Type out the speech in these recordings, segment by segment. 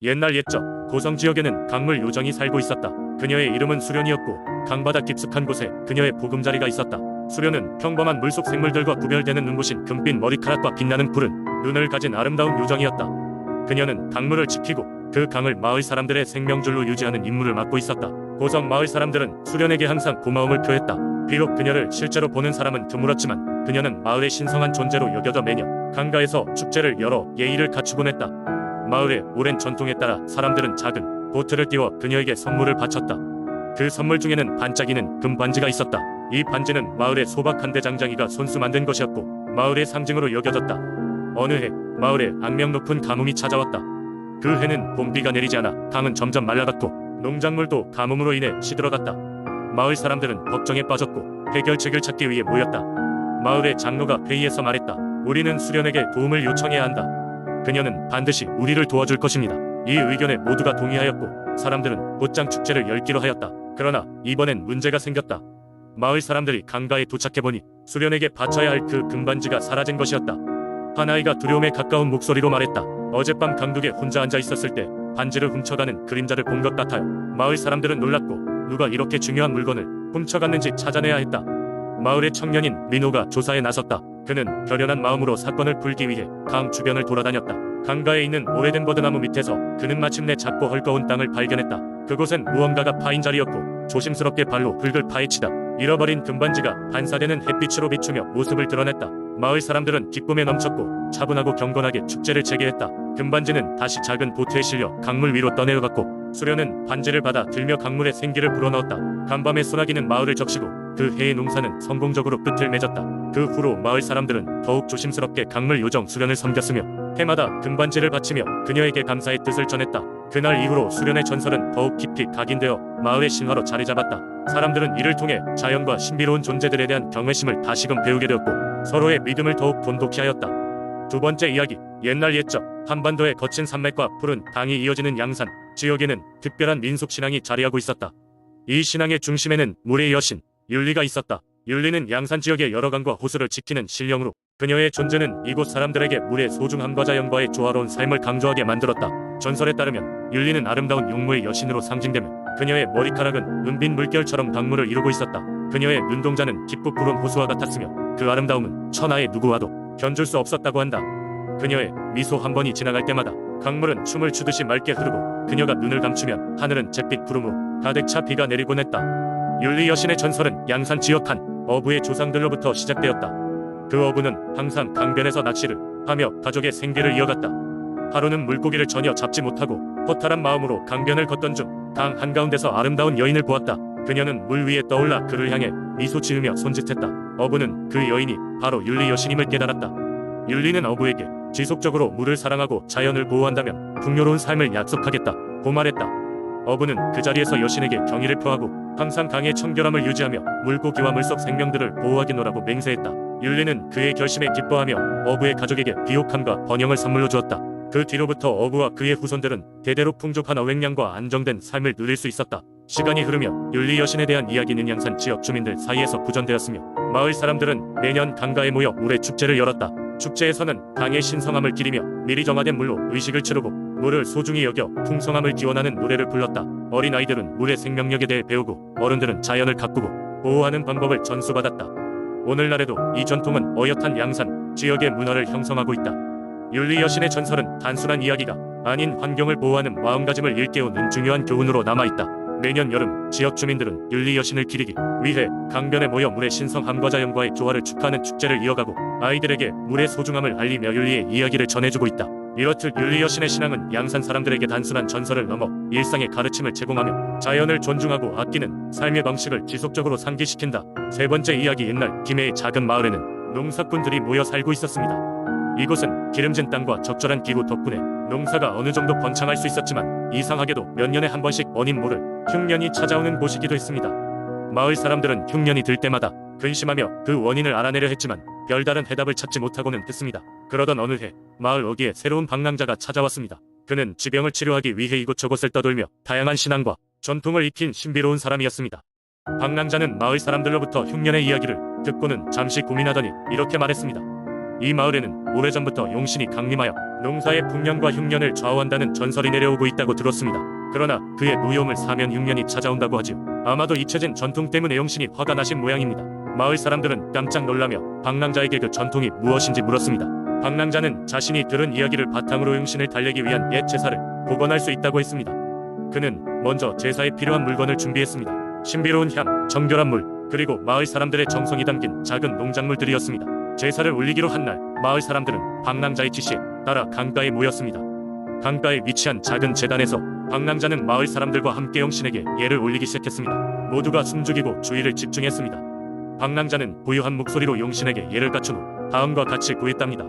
옛날 옛적 고성 지역에는 강물 요정이 살고 있었다. 그녀의 이름은 수련이었고 강바다 깊숙한 곳에 그녀의 보금자리가 있었다. 수련은 평범한 물속 생물들과 구별되는 눈부신 금빛 머리카락과 빛나는 푸른 눈을 가진 아름다운 요정이었다. 그녀는 강물을 지키고 그 강을 마을 사람들의 생명줄로 유지하는 임무를 맡고 있었다. 고성 마을 사람들은 수련에게 항상 고마움을 표했다. 비록 그녀를 실제로 보는 사람은 드물었지만 그녀는 마을의 신성한 존재로 여겨져 매년 강가에서 축제를 열어 예의를 갖추곤 했다. 마을의 오랜 전통에 따라 사람들은 작은 보트를 띄워 그녀에게 선물을 바쳤다. 그 선물 중에는 반짝이는 금반지가 있었다. 이 반지는 마을의 소박한 대장장이가 손수 만든 것이었고 마을의 상징으로 여겨졌다. 어느 해 마을에 악명 높은 가뭄이 찾아왔다. 그 해는 봄비가 내리지 않아 강은 점점 말라갔고 농작물도 가뭄으로 인해 시들어갔다. 마을 사람들은 걱정에 빠졌고 해결책을 찾기 위해 모였다. 마을의 장로가 회의에서 말했다. 우리는 수련에게 도움을 요청해야 한다. 그녀는 반드시 우리를 도와줄 것입니다. 이 의견에 모두가 동의하였고 사람들은 곧장 축제를 열기로 하였다. 그러나 이번엔 문제가 생겼다. 마을 사람들이 강가에 도착해보니 수련에게 바쳐야 할 그 금반지가 사라진 것이었다. 한 아이가 두려움에 가까운 목소리로 말했다. 어젯밤 강둑에 혼자 앉아 있었을 때 반지를 훔쳐가는 그림자를 본 것 같아요. 마을 사람들은 놀랐고 누가 이렇게 중요한 물건을 훔쳐갔는지 찾아내야 했다. 마을의 청년인 민호가 조사에 나섰다. 그는 결연한 마음으로 사건을 풀기 위해 강 주변을 돌아다녔다. 강가에 있는 오래된 버드나무 밑에서 그는 마침내 작고 헐거운 땅을 발견했다. 그곳엔 무언가가 파인 자리였고 조심스럽게 발로 흙을 파헤치다 잃어버린 금반지가 반사되는 햇빛으로 비추며 모습을 드러냈다. 마을 사람들은 기쁨에 넘쳤고 차분하고 경건하게 축제를 재개했다. 금반지는 다시 작은 보트에 실려 강물 위로 떠내려갔고 수련은 반지를 받아 들며 강물에 생기를 불어넣었다. 간밤에 소나기는 마을을 적시고 그 해의 농사는 성공적으로 끝을 맺었다. 그 후로 마을 사람들은 더욱 조심스럽게 강물 요정 수련을 섬겼으며 해마다 금반지를 바치며 그녀에게 감사의 뜻을 전했다. 그날 이후로 수련의 전설은 더욱 깊이 각인되어 마을의 신화로 자리 잡았다. 사람들은 이를 통해 자연과 신비로운 존재들에 대한 경외심을 다시금 배우게 되었고 서로의 믿음을 더욱 돈독히 하였다. 두 번째 이야기. 옛날 옛적 한반도의 거친 산맥과 푸른 강이 이어지는 양산 지역에는 특별한 민속신앙이 자리하고 있었다. 이 신앙의 중심에는 물의 여신 율리가 있었다. 율리는 양산 지역의 여러 강과 호수를 지키는 신령으로 그녀의 존재는 이곳 사람들에게 물의 소중함과 자연과의 조화로운 삶을 강조하게 만들었다. 전설에 따르면 율리는 아름다운 용모의 여신으로 상징되며 그녀의 머리카락은 은빛 물결처럼 강물을 이루고 있었다. 그녀의 눈동자는 깊고 푸른 호수와 같았으며 그 아름다움은 천하의 누구와도 견줄 수 없었다고 한다. 그녀의 미소 한 번이 지나갈 때마다 강물은 춤을 추듯이 맑게 흐르고 그녀가 눈을 감추면 하늘은 잿빛 구름으로 가득 차 비가 내리곤 했다. 율리 여신의 전설은 양산 지역 한 어부의 조상들로부터 시작되었다. 그 어부는 항상 강변에서 낚시를 하며 가족의 생계를 이어갔다. 하루는 물고기를 전혀 잡지 못하고 허탈한 마음으로 강변을 걷던 중 강 한가운데서 아름다운 여인을 보았다. 그녀는 물 위에 떠올라 그를 향해 미소 지으며 손짓했다. 어부는 그 여인이 바로 율리 여신임을 깨달았다. 율리는 어부에게 지속적으로 물을 사랑하고 자연을 보호한다면 풍요로운 삶을 약속하겠다고 말했다. 어부는 그 자리에서 여신에게 경의를 표하고 항상 강의 청결함을 유지하며 물고기와 물속 생명들을 보호하겠노라고 맹세했다. 율리는 그의 결심에 기뻐하며 어부의 가족에게 비옥함과 번영을 선물로 주었다. 그 뒤로부터 어부와 그의 후손들은 대대로 풍족한 어획량과 안정된 삶을 누릴 수 있었다. 시간이 흐르며 율리 여신에 대한 이야기는 양산 지역 주민들 사이에서 구전되었으며 마을 사람들은 매년 강가에 모여 물의 축제를 열었다. 축제에서는 강의 신성함을 기리며 미리 정화된 물로 의식을 치르고 물을 소중히 여겨 풍성함을 기원하는 노래를 불렀다. 어린 아이들은 물의 생명력에 대해 배우고 어른들은 자연을 가꾸고 보호하는 방법을 전수받았다. 오늘날에도 이 전통은 어엿한 양산 지역의 문화를 형성하고 있다. 율리 여신의 전설은 단순한 이야기가 아닌 환경을 보호하는 마음가짐을 일깨우는 중요한 교훈으로 남아있다. 매년 여름 지역 주민들은 율리 여신을 기리기 위해 강변에 모여 물의 신성함과 자연과의 조화를 축하하는 축제를 이어가고 아이들에게 물의 소중함을 알리며 율리의 이야기를 전해주고 있다. 이렇듯 율리 여신의 신앙은 양산 사람들에게 단순한 전설을 넘어 일상의 가르침을 제공하며 자연을 존중하고 아끼는 삶의 방식을 지속적으로 상기시킨다. 세 번째 이야기. 옛날 김해의 작은 마을에는 농사꾼들이 모여 살고 있었습니다. 이곳은 기름진 땅과 적절한 기후 덕분에 농사가 어느 정도 번창할 수 있었지만 이상하게도 몇 년에 한 번씩 원인 모를 흉년이 찾아오는 곳이기도 했습니다. 마을 사람들은 흉년이 들 때마다 근심하며 그 원인을 알아내려 했지만 별다른 해답을 찾지 못하고는 했습니다. 그러던 어느 해 마을 어귀에 새로운 방랑자가 찾아왔습니다. 그는 지병을 치료하기 위해 이곳저곳을 떠돌며 다양한 신앙과 전통을 익힌 신비로운 사람이었습니다. 방랑자는 마을 사람들로부터 흉년의 이야기를 듣고는 잠시 고민하더니 이렇게 말했습니다. 이 마을에는 오래전부터 용신이 강림하여 농사의 풍년과 흉년을 좌우한다는 전설이 내려오고 있다고 들었습니다. 그러나 그의 노여움을 사면 흉년이 찾아온다고 하지요. 아마도 잊혀진 전통 때문에 용신이 화가 나신 모양입니다. 마을 사람들은 깜짝 놀라며 방랑자에게 그 전통이 무엇인지 물었습니다. 방랑자는 자신이 들은 이야기를 바탕으로 용신을 달래기 위한 옛 제사를 복원할 수 있다고 했습니다. 그는 먼저 제사에 필요한 물건을 준비했습니다. 신비로운 향, 정결한 물, 그리고 마을 사람들의 정성이 담긴 작은 농작물들이었습니다. 제사를 올리기로 한 날, 마을 사람들은 방랑자의 지시에 따라 강가에 모였습니다. 강가에 위치한 작은 제단에서 방랑자는 마을 사람들과 함께 용신에게 예를 올리기 시작했습니다. 모두가 숨죽이고 주의를 집중했습니다. 방랑자는 부유한 목소리로 용신에게 예를 갖춘 후 다음과 같이 구했답니다.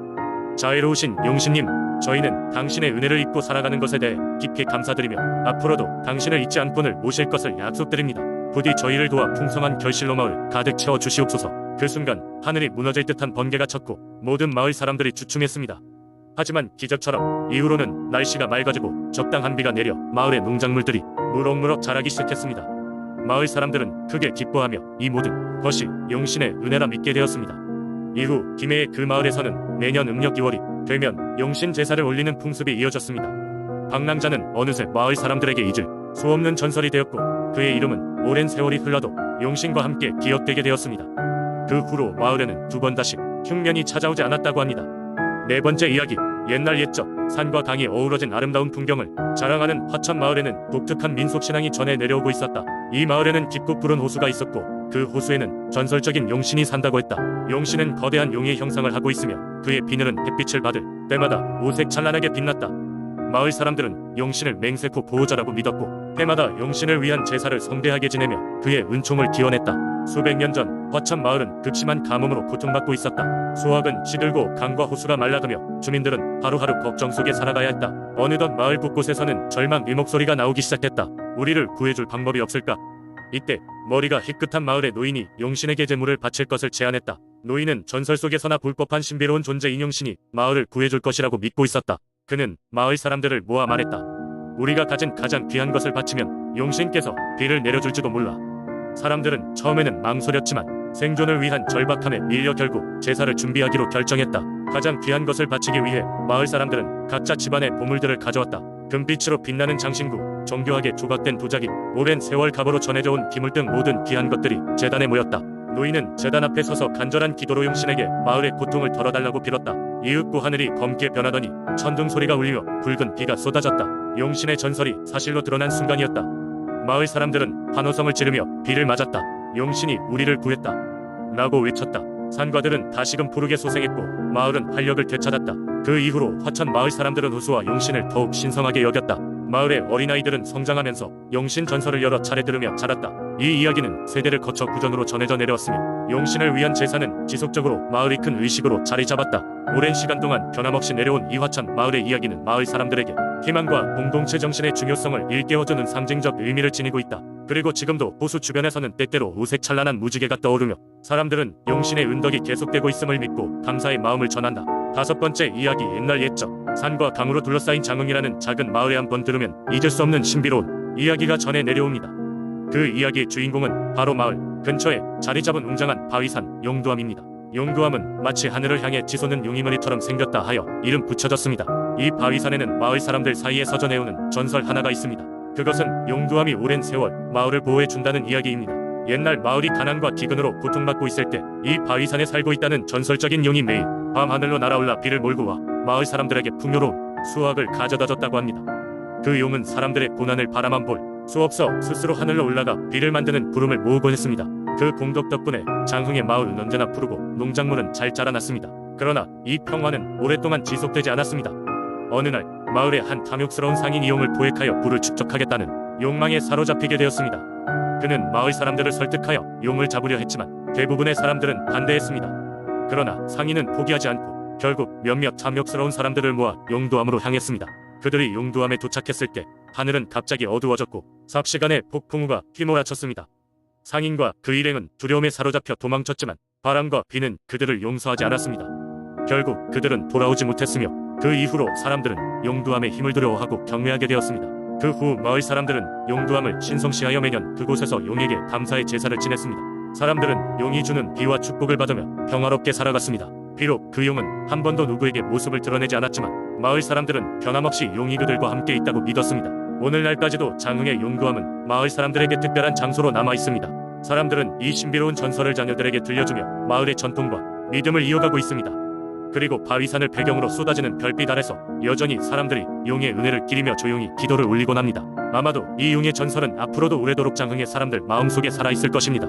자애로우신 용신님, 저희는 당신의 은혜를 입고 살아가는 것에 대해 깊이 감사드리며 앞으로도 당신을 잊지 않고늘 모실 것을 약속드립니다. 부디 저희를 도와 풍성한 결실로 마을 가득 채워 주시옵소서. 그 순간 하늘이 무너질 듯한 번개가 쳤고 모든 마을 사람들이 주춤했습니다. 하지만 기적처럼 이후로는 날씨가 맑아지고 적당한 비가 내려 마을의 농작물들이 무럭무럭 자라기 시작했습니다. 마을 사람들은 크게 기뻐하며 이 모든 것이 용신의 은혜라 믿게 되었습니다. 이후 김해의 그 마을에서는 매년 음력 2월이 되면 용신 제사를 올리는 풍습이 이어졌습니다. 방랑자는 어느새 마을 사람들에게 잊을 수 없는 전설이 되었고 그의 이름은 오랜 세월이 흘러도 용신과 함께 기억되게 되었습니다. 그 후로 마을에는 두 번 다시 흉년이 찾아오지 않았다고 합니다. 네 번째 이야기, 옛날 옛적 산과 강이 어우러진 아름다운 풍경을 자랑하는 화천 마을에는 독특한 민속신앙이 전해 내려오고 있었다. 이 마을에는 깊고 푸른 호수가 있었고 그 호수에는 전설적인 용신이 산다고 했다. 용신은 거대한 용의 형상을 하고 있으며 그의 비늘은 햇빛을 받을 때마다 오색 찬란하게 빛났다. 마을 사람들은 용신을 맹세코 보호자라고 믿었고 해마다 용신을 위한 제사를 성대하게 지내며 그의 은총을 기원했다. 수백 년 전 화천 마을은 극심한 가뭄으로 고통받고 있었다. 수확은 시들고 강과 호수가 말라가며 주민들은 하루하루 걱정 속에 살아가야 했다. 어느덧 마을 곳곳에서는 절망의 목소리가 나오기 시작했다. 우리를 구해줄 방법이 없을까? 이때 머리가 희끗한 마을의 노인이 용신에게 제물을 바칠 것을 제안했다. 노인은 전설 속에서나 볼 법한 신비로운 존재인 용신이 마을을 구해줄 것이라고 믿고 있었다. 그는 마을 사람들을 모아 말했다. 우리가 가진 가장 귀한 것을 바치면 용신께서 비를 내려줄지도 몰라. 사람들은 처음에는 망설였지만 생존을 위한 절박함에 밀려 결국 제사를 준비하기로 결정했다. 가장 귀한 것을 바치기 위해 마을 사람들은 각자 집안의 보물들을 가져왔다. 금빛으로 빛나는 장신구, 정교하게 조각된 도자기, 오랜 세월 갑으로 전해져온 기물 등 모든 귀한 것들이 제단에 모였다. 노인은 제단 앞에 서서 간절한 기도로 용신에게 마을의 고통을 덜어달라고 빌었다. 이윽고 하늘이 검게 변하더니 천둥 소리가 울리며 붉은 비가 쏟아졌다. 용신의 전설이 사실로 드러난 순간이었다. 마을 사람들은 환호성을 지르며 비를 맞았다. 용신이 우리를 구했다 라고 외쳤다. 산과들은 다시금 푸르게 소생했고 마을은 활력을 되찾았다. 그 이후로 화천 마을 사람들은 호수와 용신을 더욱 신성하게 여겼다. 마을의 어린아이들은 성장하면서 용신 전설을 여러 차례 들으며 자랐다. 이 이야기는 세대를 거쳐 구전으로 전해져 내려왔으며 용신을 위한 제사는 지속적으로 마을이 큰 의식으로 자리 잡았다. 오랜 시간 동안 변함없이 내려온 이 화천 마을의 이야기는 마을 사람들에게 희망과 공동체 정신의 중요성을 일깨워주는 상징적 의미를 지니고 있다. 그리고 지금도 호수 주변에서는 때때로 오색 찬란한 무지개가 떠오르며 사람들은 용신의 은덕이 계속되고 있음을 믿고 감사의 마음을 전한다. 다섯 번째 이야기, 옛날 옛적 산과 강으로 둘러싸인 장흥이라는 작은 마을에 한번 들으면 잊을 수 없는 신비로운 이야기가 전해 내려옵니다. 그 이야기의 주인공은 바로 마을 근처에 자리 잡은 웅장한 바위산 용두암입니다. 용두암은 마치 하늘을 향해 치솟는 용이머리처럼 생겼다 하여 이름 붙여졌습니다. 이 바위산에는 마을 사람들 사이에서 전해오는 전설 하나가 있습니다. 그것은 용두암이 오랜 세월 마을을 보호해준다는 이야기입니다. 옛날 마을이 가난과 기근으로 고통받고 있을 때 이 바위산에 살고 있다는 전설적인 용이 매일 밤 하늘로 날아올라 비를 몰고 와 마을 사람들에게 풍요로운 수확을 가져다줬다고 합니다. 그 용은 사람들의 고난을 바라만 볼 수 없어 스스로 하늘로 올라가 비를 만드는 구름을 모으곤 했습니다. 그 공덕 덕분에 장흥의 마을은 언제나 푸르고 농작물은 잘 자라났습니다. 그러나 이 평화는 오랫동안 지속되지 않았습니다. 어느 날 마을의 한 탐욕스러운 상인이 용을 포획하여 부를 축적하겠다는 욕망에 사로잡히게 되었습니다. 그는 마을 사람들을 설득하여 용을 잡으려 했지만 대부분의 사람들은 반대했습니다. 그러나 상인은 포기하지 않고 결국 몇몇 탐욕스러운 사람들을 모아 용두암으로 향했습니다. 그들이 용두암에 도착했을 때 하늘은 갑자기 어두워졌고 삽시간에 폭풍우가 휘몰아쳤습니다. 상인과 그 일행은 두려움에 사로잡혀 도망쳤지만 바람과 비는 그들을 용서하지 않았습니다. 결국 그들은 돌아오지 못했으며 그 이후로 사람들은 용두암에 힘을 두려워하고 경외하게 되었습니다. 그 후 마을 사람들은 용두암을 신성시하여 매년 그곳에서 용에게 감사의 제사를 지냈습니다. 사람들은 용이 주는 비와 축복을 받으며 평화롭게 살아갔습니다. 비록 그 용은 한 번도 누구에게 모습을 드러내지 않았지만 마을 사람들은 변함없이 용이 그들과 함께 있다고 믿었습니다. 오늘날까지도 장흥의 용두암은 마을 사람들에게 특별한 장소로 남아 있습니다. 사람들은 이 신비로운 전설을 자녀들에게 들려주며 마을의 전통과 믿음을 이어가고 있습니다. 그리고 바위산을 배경으로 쏟아지는 별빛 아래서 여전히 사람들이 용의 은혜를 기리며 조용히 기도를 올리곤 합니다. 아마도 이 용의 전설은 앞으로도 오래도록 장흥의 사람들 마음속에 살아있을 것입니다.